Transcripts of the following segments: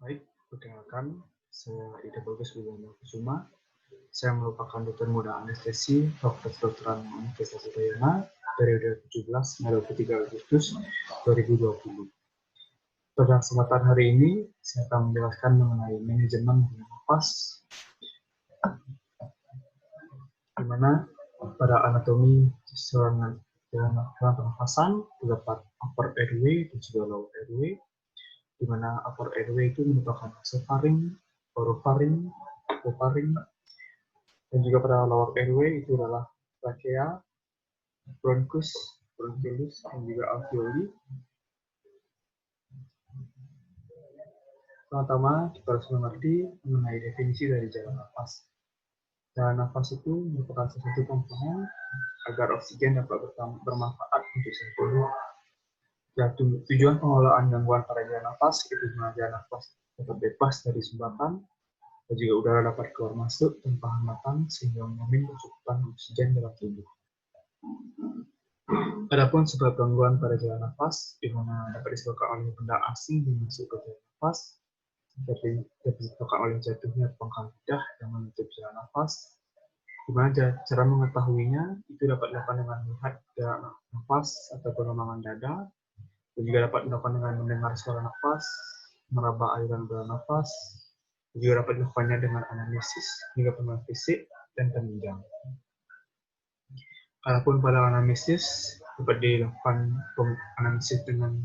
Baik, perkenalkan, saya Ida Bagus Wibowo Kusuma. Saya merupakan dokter muda anestesi Fakultas Kedokteran Universitas Udayana periode 17 hingga 23 Agustus 2020. Pada kesempatan hari ini, saya akan menjelaskan mengenai manajemen nafas, di mana pada anatomi saluran pernafasan terdapat upper airway dan juga lower airway, di mana upper airway itu merupakan nasofaring, orofaring, apofaring, dan juga pada lower airway itu adalah trachea, bronchus, bronchioles, dan juga alveoli. Pertama, kita harus mengerti mengenai definisi dari jalan nafas. Jalan nafas itu merupakan salah satu komponen agar oksigen dapat bermanfaat untuk tubuh. Ya, tujuan pengelolaan gangguan pada jalan nafas itu jalan nafas dapat bebas dari sumbatan dan juga udara dapat keluar masuk tanpa hambatan sehingga menjamin kecukupan oksigen dalam tubuh. Adapun sebab gangguan pada jalan nafas, di mana dapat disebabkan oleh benda asing yang masuk ke jalan nafas, dapat disebabkan oleh jatuhnya pangkal lidah yang menutup jalan nafas. Di mana cara mengetahuinya itu dapat dilakukan dengan melihat jarak nafas atau pengembangan dada, dan juga dapat dilakukan dengan mendengar suara nafas, meraba aliran udara nafas, dan juga dapat dilakukannya dengan anamnesis hingga pemeriksaan fisik dan peninjau. Adapun pada anamnesis dapat dilakukan anamnesis dengan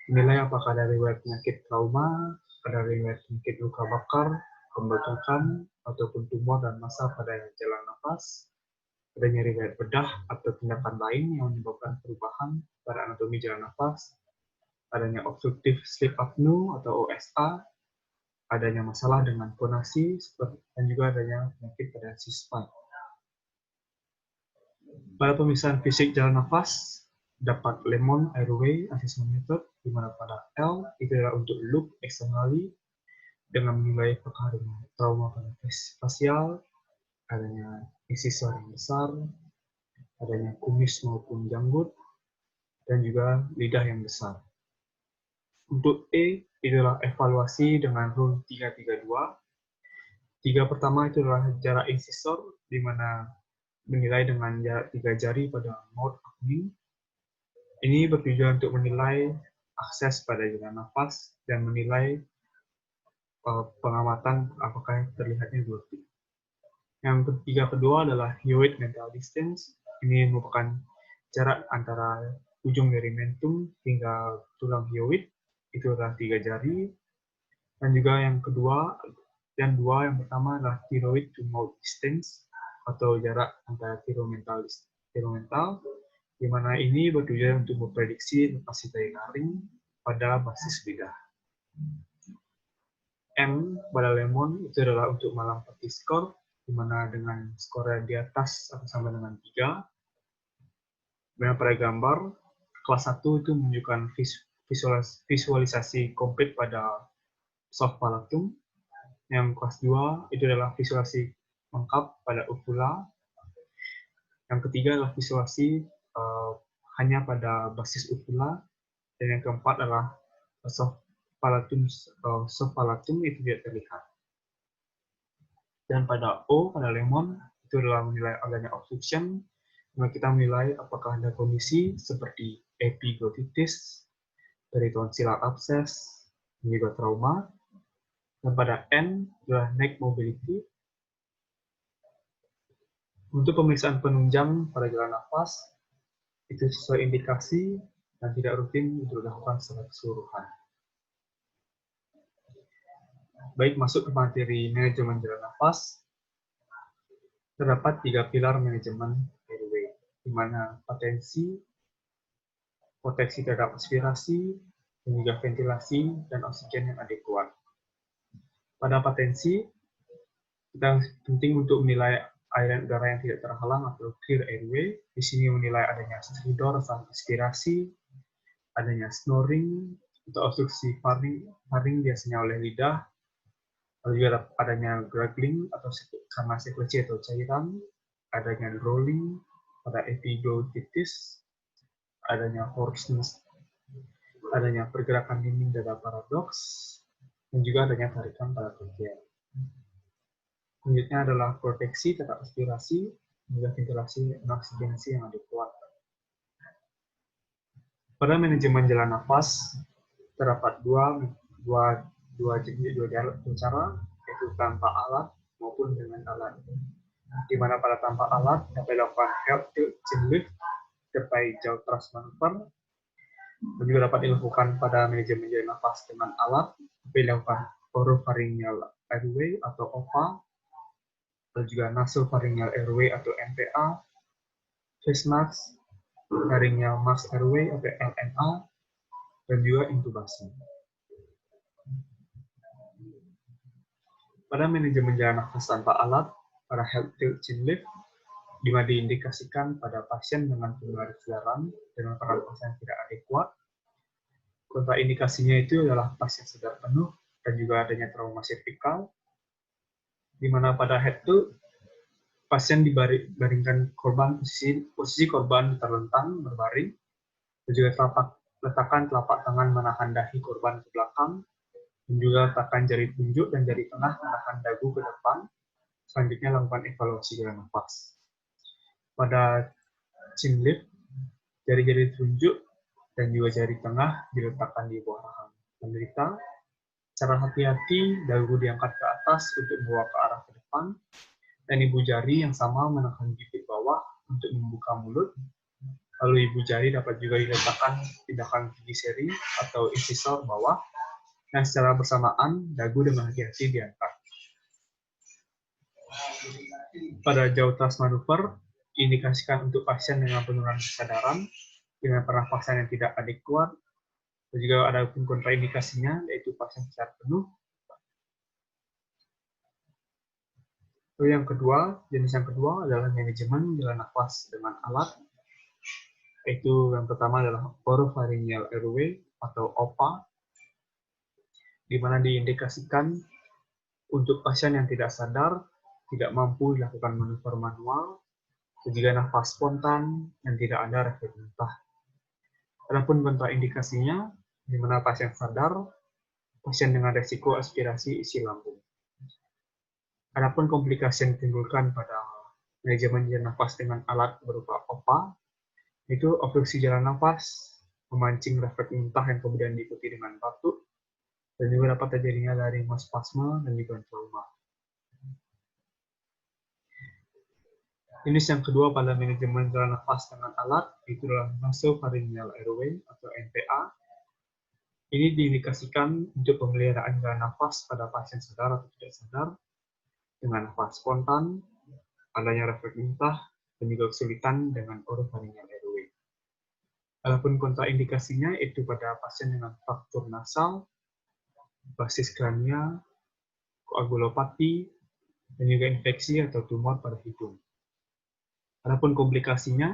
menilai apakah ada riwayat penyakit trauma, ada riwayat penyakit luka bakar, pembekakan, ataupun tumor dan massa pada jalan nafas, adanya riwayat bedah atau tindakan lain yang menyebabkan perubahan pada anatomi jalan nafas, adanya obstructive sleep apnea atau OSA, adanya masalah dengan fonasi, dan juga adanya penyakit pada C-spine. Pada pemeriksaan fisik jalan nafas, dapat Lemon Airway Assessment Method, di mana pada L itu adalah untuk loop externally dengan menilai apakah adanya trauma pada fasial, adanya incisor yang besar, adanya kumis maupun janggut, dan juga lidah yang besar. Untuk E, itu adalah evaluasi dengan rule 332. Tiga pertama itu adalah jarak incisor, di mana menilai dengan jarak 3 jari pada mouth opening. Ini bertujuan untuk menilai akses pada jalan nafas dan menilai pengamatan apakah terlihatnya glotti. Yang ketiga kedua adalah hyoid mental distance. Ini merupakan jarak antara ujung dari mentum hingga tulang hyoid, itu adalah 3 jari. Dan juga yang kedua dan yang pertama adalah thyroid to mouth distance atau jarak antara thyromental, di mana ini bertujuan untuk memprediksi lokasi daya taring pada basis lidah. M pada lemon itu adalah untuk Mallampati score, di mana dengan skor di atas atau sama dengan 3. Dengan pada gambar, kelas 1 itu menunjukkan visualisasi komplit pada soft palatum. Yang kelas 2 itu adalah visualisasi lengkap pada uvula. Yang ketiga adalah visualisasi hanya pada basis uvula. Dan yang keempat adalah soft palatum itu tidak terlihat. Dan pada O, pada lemon, itu adalah menilai adanya obstruction. Kita menilai apakah ada kondisi seperti epiglotitis, peritonsillar abscess, dan juga trauma. Dan pada N adalah neck mobility. Untuk pemeriksaan penunjang pada jalan nafas, itu sesuai indikasi dan tidak rutin untuk dilakukan secara keseluruhan. Baik, masuk ke materi manajemen jalan nafas. Terdapat 3 pilar manajemen airway, di mana proteksi terhadap aspirasi, dan juga ventilasi dan oksigen yang adekuat. Pada patensi, kita penting untuk menilai aliran udara yang tidak terhalang atau clear airway. Di sini menilai adanya stridor saat aspirasi, adanya snoring atau obstruksi faring biasanya oleh lidah, lalu juga adanya gargling atau karena sekresi atau cairan, adanya rolling pada epiglotitis, adanya hoarseness, adanya pergerakan dinding dada paradoks, dan juga adanya tarikan pada bagian. Selanjutnya adalah proteksi terhadap aspirasi, juga ventilasi dan oksigenasi yang adekuat. Pada manajemen jalan nafas, terdapat dua cara, yaitu tanpa alat maupun dengan alat. Di mana pada tanpa alat dapat dilakukan head tilt chin lift, sertai jaw thrust maneuver, dan juga dapat dilakukan pada manajemen jalan nafas dengan alat, dapat dilakukan oropharyngeal airway atau OPA, dan juga nasopharyngeal airway atau NPA, face mask, pharyngeal mask airway atau LMA, dan juga intubasi. Pada manajemen jalan nafas tanpa alat, pada head tilt chin lift, di mana diindikasikan pada pasien dengan penularan dengan pernapasan yang tidak adekuat. Kontraindikasinya itu adalah pasien sedar penuh dan juga adanya trauma servikal, di mana pada head tilt pasien dibaringkan korban posisi korban terlentang berbaring, dan juga letakkan telapak tangan menahan dahi korban ke belakang, dan juga letakkan jari tunjuk dan jari tengah menahan dagu ke depan. Selanjutnya lakukan evaluasi jalan nafas. Pada chin lift, jari-jari tunjuk dan juga jari tengah diletakkan di bawah rahang penderita. Secara hati-hati, dagu diangkat ke atas untuk membawa ke arah ke depan, dan ibu jari yang sama menekan bibir bawah untuk membuka mulut. Lalu ibu jari dapat juga diletakkan tindakan gigi seri atau incisor bawah, dan secara bersamaan dagu dengan hati-hati diangkat. Pada jaw thrust maneuver, diindikasikan untuk pasien dengan penurunan kesadaran, dengan pernapasan yang tidak adekuat, dan juga ada pun kontraindikasinya, yaitu pasien secara penuh. Lalu jenis yang kedua adalah manajemen jalan nafas dengan alat, yaitu yang pertama adalah oropharyngeal airway atau OPA, di mana diindikasikan untuk pasien yang tidak sadar, tidak mampu dilakukan manuver manual, dan juga nafas spontan yang tidak ada refleks muntah. Adapun kontraindikasinya, di mana pasien sadar, pasien dengan resiko aspirasi isi lambung. Adapun komplikasi yang ditimbulkan pada manajemen jalan nafas dengan alat berupa OPA, itu obstruksi jalan nafas, memancing refleks muntah yang kemudian diikuti dengan batuk, dan juga dapat terjadinya laryngospasme dan juga trauma. Jenis yang kedua pada manajemen jalan nafas dengan alat, itu adalah nasopharyngeal airway atau NPA. Ini diindikasikan untuk pemeliharaan jalan nafas pada pasien sadar atau tidak sadar, dengan nafas spontan, adanya refleks muntah, dan juga kesulitan dengan oropharyngeal airway. Adapun kontraindikasinya itu pada pasien dengan fraktur nasal, basis krania, koagulopati, dan juga infeksi atau tumor pada hidung. Adapun komplikasinya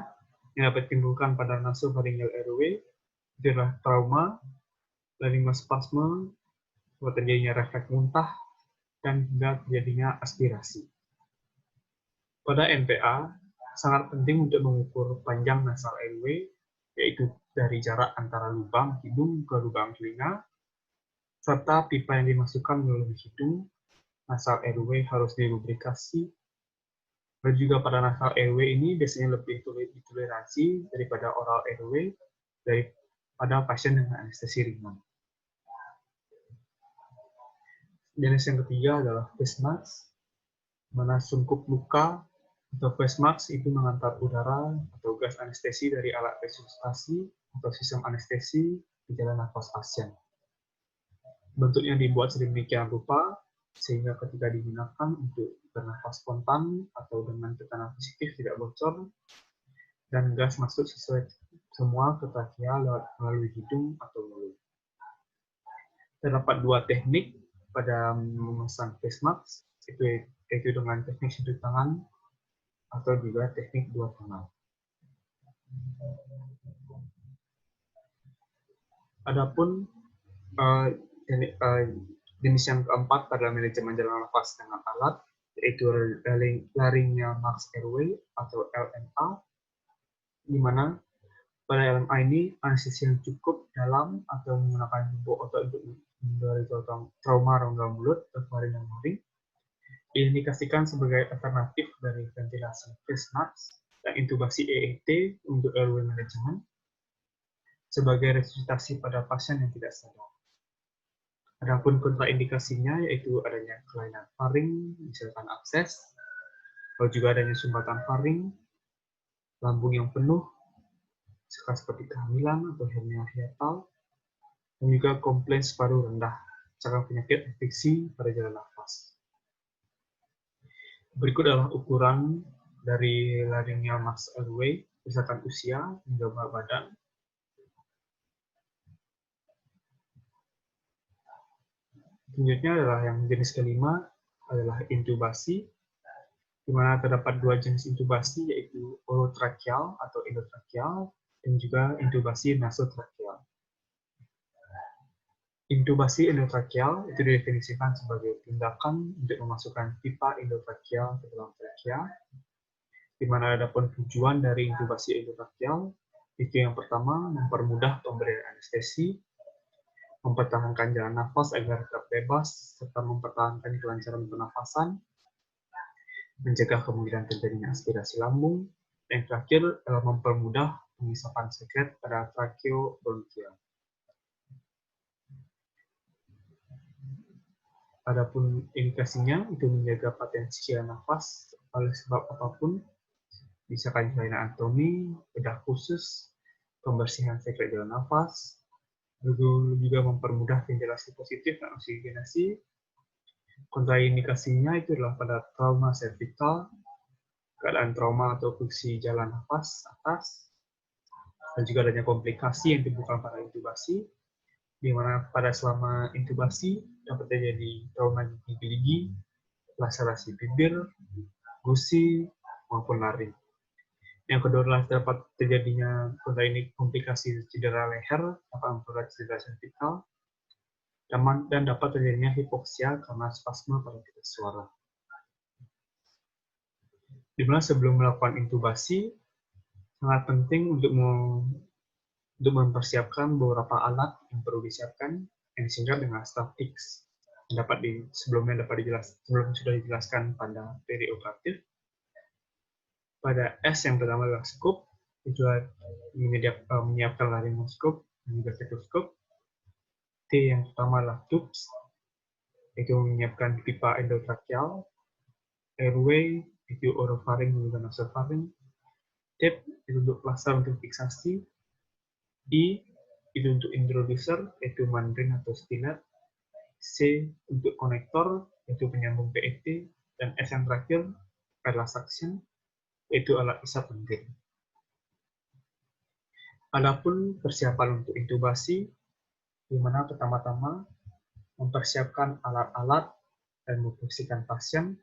yang dapat ditimbulkan pada nasopharyngeal airway itu adalah trauma, laryngospasme, terjadinya refleks muntah, dan hingga terjadinya aspirasi. Pada NPA, sangat penting untuk mengukur panjang nasal airway, yaitu dari jarak antara lubang hidung ke lubang telinga, serta pipa yang dimasukkan melalui hidung. Nasal airway harus dilubrikasi. Dan juga pada nasal airway ini biasanya lebih ditoleransi daripada oral airway daripada pasien dengan anestesi ringan. Jenis yang ketiga adalah face mask, mana sungkup luka atau face mask itu mengantar udara atau gas anestesi dari alat resusitasi atau sistem anestesi di jalan nafas pasien. Bentuknya dibuat sedemikian rupa sehingga ketika digunakan untuk bernafas spontan atau dengan tekanan positif tidak bocor, dan gas masuk sesuai semua ke trachea melalui hidung atau mulut. Terdapat dua teknik pada memasang face mask, yaitu dengan teknik satu tangan atau juga teknik dua tangan. Adapun jenis yang keempat pada manajemen jalan nafas dengan alat, yaitu laryngeal mask airway atau LMA, di mana Pada LMA ini, anestesi yang cukup dalam atau menggunakan tubuh otot untuk menghindari trauma rongga mulut atau faring dan laring diindikasikan sebagai alternatif dari ventilasi face mask dan intubasi EET untuk airway management sebagai resusitasi pada pasien yang tidak sadar. Adapun kontraindikasinya yaitu adanya kelainan faring, misalkan abses, atau juga adanya sumbatan faring, lambung yang penuh, seperti kehamilan atau hernia hiatal, dan juga komplain paru rendah, serta penyakit infeksi pada jalan nafas. Berikut adalah ukuran dari laryngeal mask airway berdasarkan usia hingga berat badan. Selanjutnya adalah yang jenis kelima adalah intubasi, di mana terdapat dua jenis intubasi yaitu orotracheal atau endotracheal dan juga intubasi nasotracheal. Intubasi endotracheal itu didefinisikan sebagai tindakan untuk memasukkan pipa endotracheal ke dalam trakea, di mana ada pun tujuan dari intubasi endotracheal itu yang pertama mempermudah pemberian anestesi, mempertahankan jalan nafas agar tetap bebas, serta mempertahankan kelancaran pernafasan, mencegah kemungkinan terjadinya aspirasi lambung, dan terakhir adalah mempermudah pengisapan sekret pada tracheobronchial. Adapun indikasinya itu menjaga potensi jalan nafas oleh sebab apapun, misalkan kelainan anatomi, bedah khusus, pembersihan sekret jalan nafas, juga mempermudah ventilasi positif dan oksigenasi. Kontraindikasinya itu adalah pada trauma cervical, keadaan trauma atau fungsi jalan nafas atas, dan juga adanya komplikasi yang timbulkan pada intubasi, di mana pada selama intubasi dapat terjadi trauma gigi, laserasi bibir, gusi, maupun laring. Yang kedua adalah dapat terjadinya komplikasi cedera leher, dapat memperberat cedera cervical, dan dapat terjadinya hipoksia karena spasme pada titik suara. Di mana sebelum melakukan intubasi, sangat penting untuk mempersiapkan beberapa alat yang perlu disiapkan yang disingkat dengan statics. Sebelum sudah dijelaskan pada perioperatif. Pada S yang pertama adalah scope, itu menyiapkan laryngoskop dan juga stetoskop. T yang pertama adalah tubes, itu menyiapkan pipa endotracheal, airway, itu orofaring dan juga nasofaring, tape itu untuk plaster untuk fiksasi, I itu untuk introducer, yaitu mandrin atau stilet, C untuk konektor, yaitu penyambung PET, dan S yang terakhir adalah suction, yaitu alat isap penting. Adapun persiapan untuk intubasi, di mana pertama-tama mempersiapkan alat-alat dan memposisikan pasien.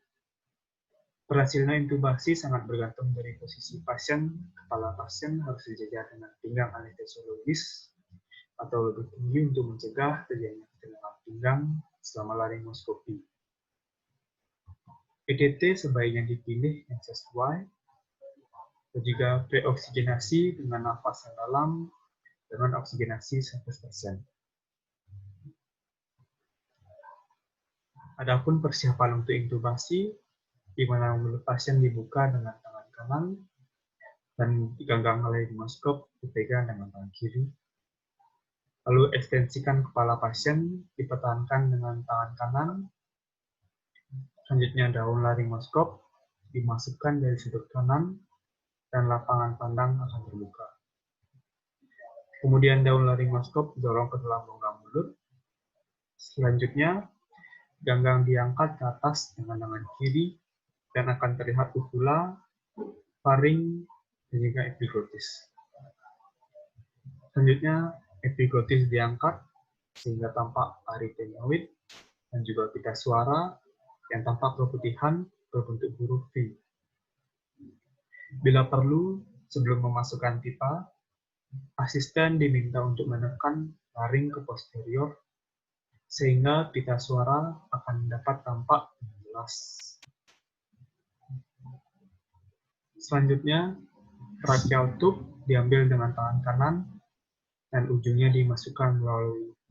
Berhasilnya intubasi sangat bergantung dari posisi pasien. Kepala pasien harus dijaga dengan pinggang anestesiologis atau lebih tinggi untuk mencegah terjadinya ketegangan pinggang selama laryngoskopi. PDT sebaiknya dipilih yang sesuai, dan juga preoksigenasi dengan nafas yang dalam dengan oksigenasi 100%. Adapun persiapan untuk intubasi, di mana mulut pasien dibuka dengan tangan kanan dan diganggang laryngoskop dipegang dengan tangan kiri. Lalu ekstensikan kepala pasien dipertahankan dengan tangan kanan. Selanjutnya daun laryngoskop dimasukkan dari sudut kanan dan lapangan pandang akan terbuka. Kemudian daun laryngoskop didorong ke dalam rongga mulut. Selanjutnya ganggang diangkat ke atas dengan tangan kiri dan akan terlihat uvula, faring, dan juga epiglotis. Selanjutnya epiglotis diangkat sehingga tampak aritenoid dan juga pita suara yang tampak keputihan berbentuk huruf V. Bila perlu, sebelum memasukkan pipa, asisten diminta untuk menekan laring ke posterior sehingga pita suara akan dapat tampak jelas. Selanjutnya, tracheal tube diambil dengan tangan kanan dan ujungnya dimasukkan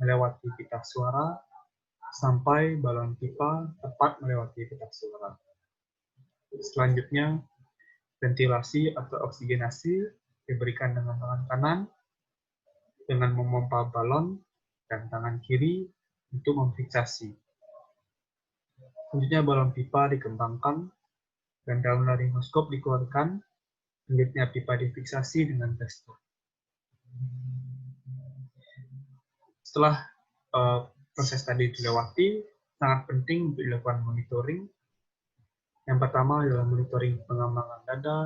melewati pita suara sampai balon pipa tepat melewati pita suara. Selanjutnya, ventilasi atau oksigenasi diberikan dengan tangan kanan dengan memompa balon dan tangan kiri untuk memfiksasi. Selanjutnya balon pipa dikembangkan dan daun laringoskop dikeluarkan. Selanjutnya pipa difiksasi dengan tester. Setelah proses tadi dilewati, sangat penting untuk dilakukan monitoring. Yang pertama adalah monitoring pengembangan dada,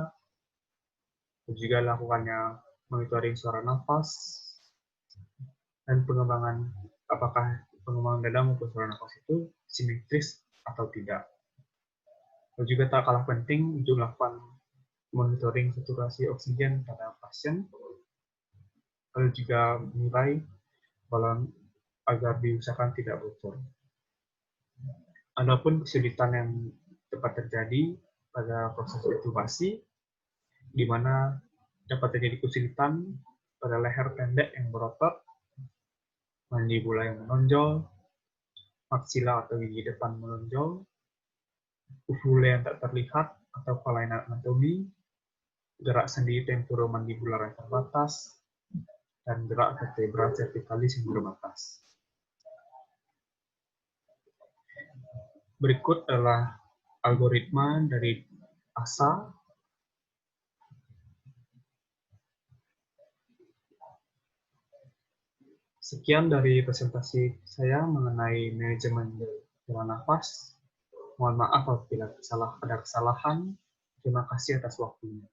dan juga lakukannya monitoring suara nafas, dan pengembangan apakah pengembangan dada maupun suara nafas itu simetris atau tidak. Dan juga tak kalah penting untuk melakukan monitoring saturasi oksigen pada pasien, lalu juga menilai balon agar diusahakan tidak bocor. Adapun kesulitan yang dapat terjadi pada proses intubasi, di mana dapat terjadi kesulitan pada leher pendek yang berotot, mandibula yang menonjol, maksila atau gigi depan menonjol, uvula yang tak terlihat atau kelainan anatomi, gerak sendi temporomandibular yang terbatas, dan gerak vertebra cervicalis yang terbatas. Berikut adalah algoritma dari ASA. Sekian dari presentasi saya mengenai manajemen jalan nafas. Mohon maaf apabila ada kesalahan. Terima kasih atas waktunya.